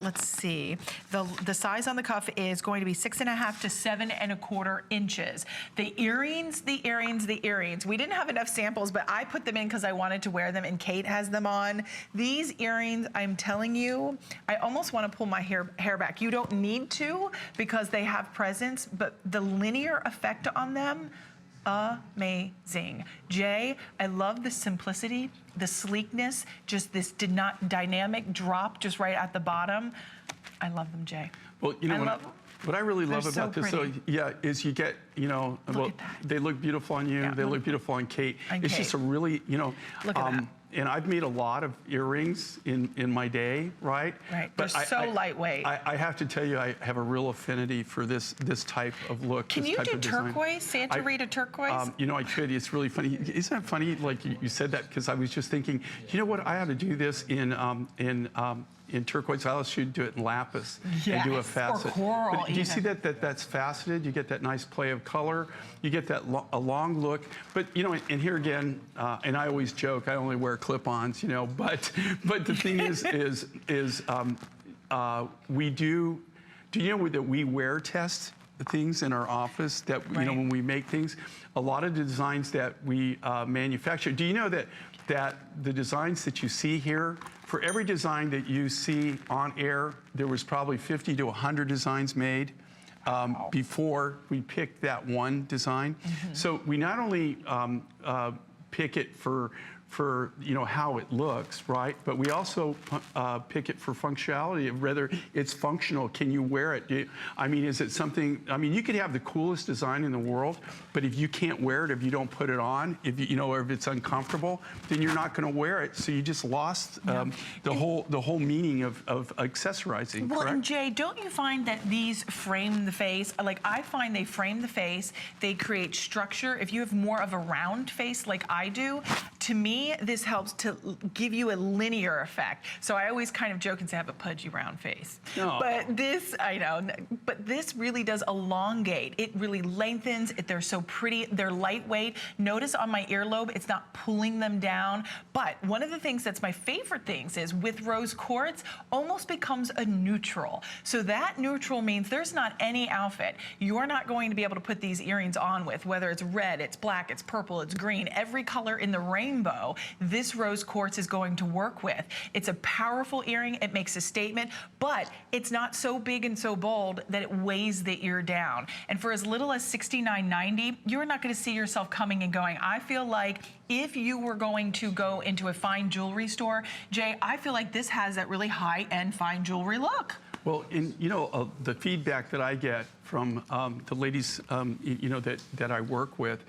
let's see, the size on the cuff is going to be 6.5 to 7.25 inches. The earrings, we didn't have enough samples, but I put them in because I wanted to wear them, and Kate has them on. These earrings, I'm telling you, I almost want to pull my hair back. You don't need to because they have presence, but the linear effect on them, amazing. Jay, I love the simplicity, the sleekness, just this dynamic drop just right at the bottom. I love them, Jay. Well, you know what I really love about this, so yeah, is you get, you know, well, they look beautiful on you, they look beautiful on Kate. It's just a really, you know, look at that. And I've made a lot of earrings in my day, right? Right, but they're so lightweight. I have to tell you, I have a real affinity for this type of look. Can you do turquoise, Santa Rita turquoise? You know, I could. It's really funny. Isn't that funny? Like you said that because I was just thinking, you know what? I ought to do this in turquoise. I should do it in lapis and do a facet. Or coral. But do you see that's faceted? You get that nice play of color. You get that a long look. But you know, and here again, and I always joke, I only wear clip-ons, you know. But the thing is we do. Do you know that we wear test things in our office that you know when we make things? A lot of the designs that we manufacture. Do you know that the designs that you see here, for every design that you see on air, there was probably 50 to 100 designs made before we picked that one design. So we not only pick it for you know how it looks, right? But we also pick it for functionality, whether it's functional. Can you wear it? I mean, is it something? I mean, you could have the coolest design in the world, but if you can't wear it, if you don't put it on, if you know, or if it's uncomfortable, then you're not going to wear it. So you just lost the whole meaning of accessorizing. Well, correct? and Jay, don't you find that these frame the face? Like I find they frame the face. They create structure. If you have more of a round face like I do, to me, this helps to give you a linear effect. So I always kind of joke and say I have a pudgy round face. No. But this, I know, but this really does elongate. It really lengthens. They're so pretty. They're lightweight. Notice on my earlobe, it's not pulling them down. But one of the things that's my favorite things is with rose quartz, almost becomes a neutral. So that neutral means there's not any outfit you're not going to be able to put these earrings on with, whether it's red, it's black, it's purple, it's green, every color in the rainbow, this rose quartz is going to work with. It's a powerful earring. It makes a statement, but it's not so big and so bold that it weighs the ear down. And for as little as $69.90, you're not going to see yourself coming and going. I feel like if you were going to go into a fine jewelry store, Jay, I feel like this has that really high-end fine jewelry look. Well, you know, the feedback that I get from the ladies, you know, that I work with,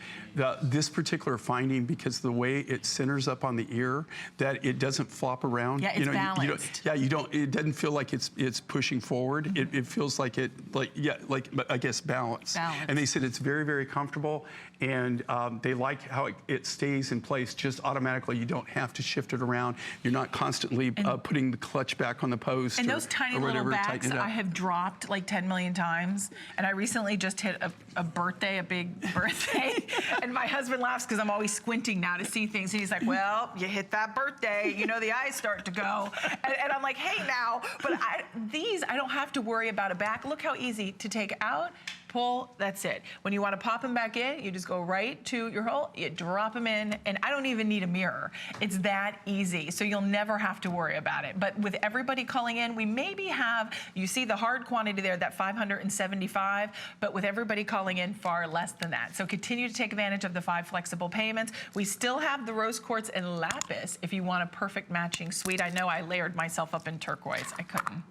this particular finding, because the way it centers up on the ear, that it doesn't flop around. Yeah, it's balanced. It doesn't feel like it's pushing forward. It feels like I guess balanced. And they said it's very, very comfortable, and they like how it stays in place just automatically. You don't have to shift it around. You're not constantly putting the clutch back on the post. And those tiny little bags I have dropped like 10 million times. And I recently just hit a big birthday. And my husband laughs because I'm always squinting now to see things. And he's like, well, you hit that birthday. You know, the eyes start to go. And I'm like, hey now. But these, I don't have to worry about a back. Look how easy to take out. Pull, that's it. When you want to pop them back in, you just go right to your hole, you drop them in, and I don't even need a mirror. It's that easy, so you'll never have to worry about it. But with everybody calling in, we maybe have, you see the hard quantity there, that 575, but with everybody calling in, far less than that. So continue to take advantage of the 5 flexible payments. We still have the rose quartz and lapis if you want a perfect matching suite. I know I layered myself up in turquoise. I couldn't.